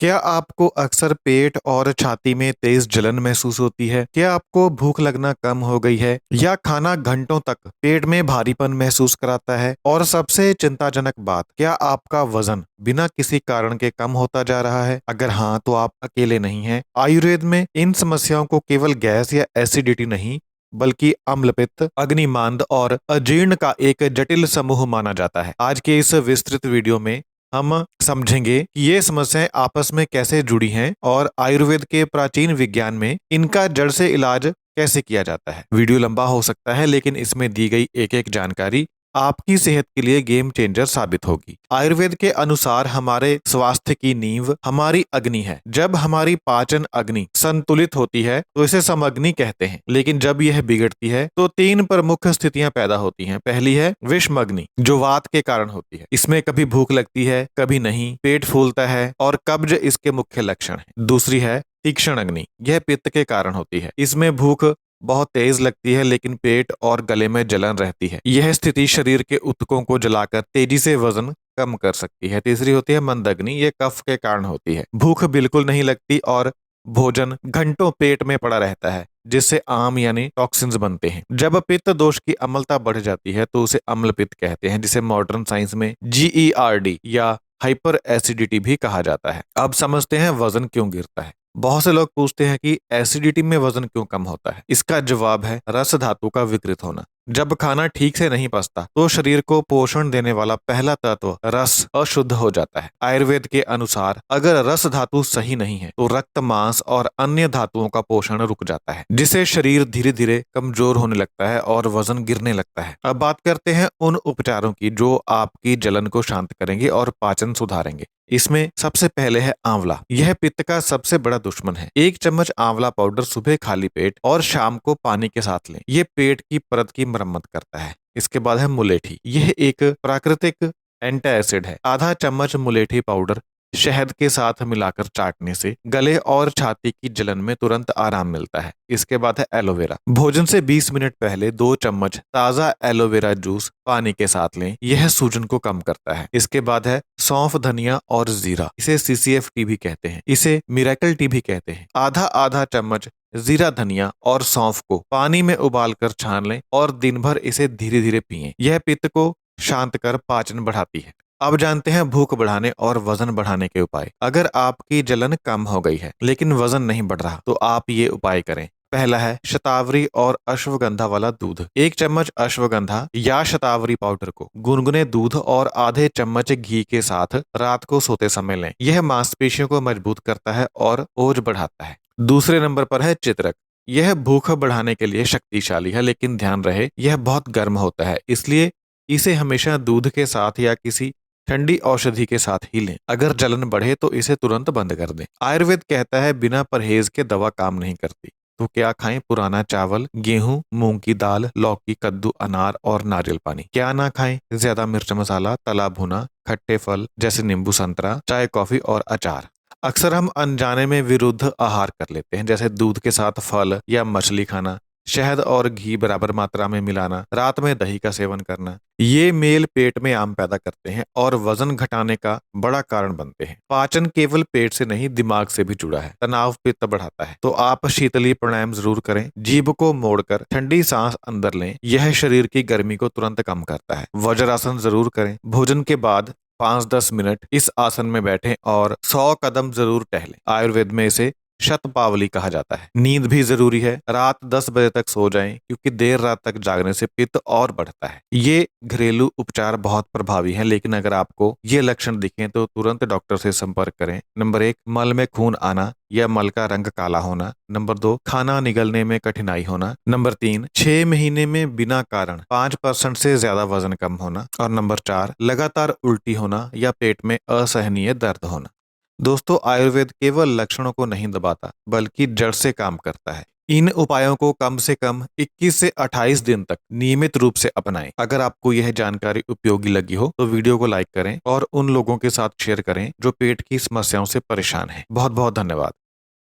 क्या आपको अक्सर पेट और छाती में तेज जलन महसूस होती है? क्या आपको भूख लगना कम हो गई है या खाना घंटों तक पेट में भारीपन महसूस कराता है? और सबसे चिंताजनक बात, क्या आपका वजन बिना किसी कारण के कम होता जा रहा है? अगर हाँ, तो आप अकेले नहीं हैं। आयुर्वेद में इन समस्याओं को केवल गैस या एसिडिटी नहीं, बल्कि अम्लपित्त, अग्निमांद और अजीर्ण का एक जटिल समूह माना जाता है। आज के इस विस्तृत वीडियो में हम समझेंगे कि ये समस्याएं आपस में कैसे जुड़ी हैं और आयुर्वेद के प्राचीन विज्ञान में इनका जड़ से इलाज कैसे किया जाता है। वीडियो लंबा हो सकता है, लेकिन इसमें दी गई एक एक जानकारी आपकी सेहत के लिए गेम चेंजर साबित होगी। आयुर्वेद के अनुसार हमारे स्वास्थ्य की नींव हमारी अग्नि है। जब हमारी पाचन अग्नि संतुलित होती है तो इसे समअग्नि कहते हैं, लेकिन जब यह बिगड़ती है तो तीन प्रमुख स्थितियां पैदा होती हैं। पहली है विषमअग्नि, जो वात के कारण होती है। इसमें कभी भूख लगती है, कभी नहीं, पेट फूलता है और कब्ज इसके मुख्य लक्षण है। दूसरी है तीक्ष्ण अग्नि, यह पित्त के कारण होती है। इसमें भूख बहुत तेज लगती है, लेकिन पेट और गले में जलन रहती है। यह स्थिति शरीर के ऊतकों को जलाकर तेजी से वजन कम कर सकती है। तीसरी होती है मंद अग्नि, ये कफ के कारण होती है। भूख बिल्कुल नहीं लगती और भोजन घंटों पेट में पड़ा रहता है, जिससे आम यानी टॉक्सिन्स बनते हैं। जब पित्त दोष की अम्लता बढ़ जाती है तो उसे अम्ल पित्त कहते हैं, जिसे मॉडर्न साइंस में GERD या हाइपर एसिडिटी भी कहा जाता है। अब समझते हैं वजन क्यों गिरता है। बहुत से लोग पूछते हैं कि एसिडिटी में वजन क्यों कम होता है। इसका जवाब है रस धातु का विकृत होना। जब खाना ठीक से नहीं पचता तो शरीर को पोषण देने वाला पहला तत्व रस अशुद्ध हो जाता है। आयुर्वेद के अनुसार अगर रस धातु सही नहीं है तो रक्त, मांस और अन्य धातुओं का पोषण रुक जाता है, जिससे शरीर धीरे धीरे कमजोर होने लगता है और वजन गिरने लगता है। अब बात करते हैं उन उपचारों की जो आपकी जलन को शांत करेंगे और पाचन सुधारेंगे। इसमें सबसे पहले है आंवला। यह पित्त का सबसे बड़ा दुश्मन है। 1 चम्मच आंवला पाउडर सुबह खाली पेट और शाम को पानी के साथ लें। यह पेट की परत की मरम्मत करता है। इसके बाद है मुलेठी। यह एक प्राकृतिक एंटी एसिड है। आधा चम्मच मुलेठी पाउडर शहद के साथ मिलाकर चाटने से गले और छाती की जलन में तुरंत आराम मिलता है। इसके बाद है एलोवेरा। भोजन से 20 मिनट पहले 2 चम्मच ताजा एलोवेरा जूस पानी के साथ लें। यह सूजन को कम करता है। इसके बाद है सौंफ, धनिया और जीरा। इसे CCF टी भी कहते हैं। इसे मिरेकल टी भी कहते हैं। आधा आधा चम्मच जीरा, धनिया और सौंफ को पानी में उबालकर छान लें और दिन भर इसे धीरे धीरे पिएं। यह पित्त को शांत कर पाचन बढ़ाती है। अब जानते हैं भूख बढ़ाने और वजन बढ़ाने के उपाय। अगर आपकी जलन कम हो गई है लेकिन वजन नहीं बढ़ रहा तो आप ये उपाय करें। पहला है शतावरी और अश्वगंधा वाला दूध। 1 चम्मच अश्वगंधा या शतावरी पाउडर को गुनगुने दूध और आधे चम्मच घी के साथ रात को सोते समय लें। यह मांसपेशियों को मजबूत करता है और ओज बढ़ाता है। दूसरे नंबर पर है चित्रक। यह भूख बढ़ाने के लिए शक्तिशाली है, लेकिन ध्यान रहे यह बहुत गर्म होता है, इसलिए इसे हमेशा दूध के साथ या किसी ठंडी औषधि के साथ ही लें। अगर जलन बढ़े तो इसे तुरंत बंद कर दें। आयुर्वेद कहता है बिना परहेज के दवा काम नहीं करती। तो क्या खाएं? पुराना चावल, गेहूं, मूंग की दाल, लौकी, कद्दू, अनार और नारियल पानी। क्या ना खाएं? ज्यादा मिर्च मसाला, तला भुना, खट्टे फल जैसे नींबू, संतरा, चाय, कॉफी और अचार। अक्सर हम अनजाने में विरुद्ध आहार कर लेते हैं, जैसे दूध के साथ फल या मछली खाना, शहद और घी बराबर मात्रा में मिलाना, रात में दही का सेवन करना। ये मेल पेट में आम पैदा करते हैं और वजन घटाने का बड़ा कारण बनते हैं। पाचन केवल पेट से नहीं, दिमाग से भी जुड़ा है। तनाव पित्त बढ़ाता है। तो आप शीतली प्राणायाम जरूर करें। जीभ को मोड़कर ठंडी सांस अंदर लें। यह शरीर की गर्मी को तुरंत कम करता है। वज्रासन जरूर करें। भोजन के बाद 5-10 मिनट इस आसन में बैठें और 100 कदम जरूर टहलें। आयुर्वेद में इसे शतपावली कहा जाता है। नींद भी जरूरी है। रात 10 बजे तक सो जाएं, क्योंकि देर रात तक जागने से पित्त और बढ़ता है। ये घरेलू उपचार बहुत प्रभावी हैं, लेकिन अगर आपको ये लक्षण दिखें तो तुरंत डॉक्टर से संपर्क करें। नंबर 1, मल में खून आना या मल का रंग काला होना। नंबर 2, खाना निगलने में कठिनाई होना। नंबर 3, 6 महीने में बिना कारण 5% से ज्यादा वजन कम होना। और नंबर 4, लगातार उल्टी होना या पेट में असहनीय दर्द होना। दोस्तों, आयुर्वेद केवल लक्षणों को नहीं दबाता, बल्कि जड़ से काम करता है। इन उपायों को कम से कम 21 से 28 दिन तक नियमित रूप से अपनाएं। अगर आपको यह जानकारी उपयोगी लगी हो तो वीडियो को लाइक करें और उन लोगों के साथ शेयर करें जो पेट की समस्याओं से परेशान हैं। बहुत बहुत धन्यवाद।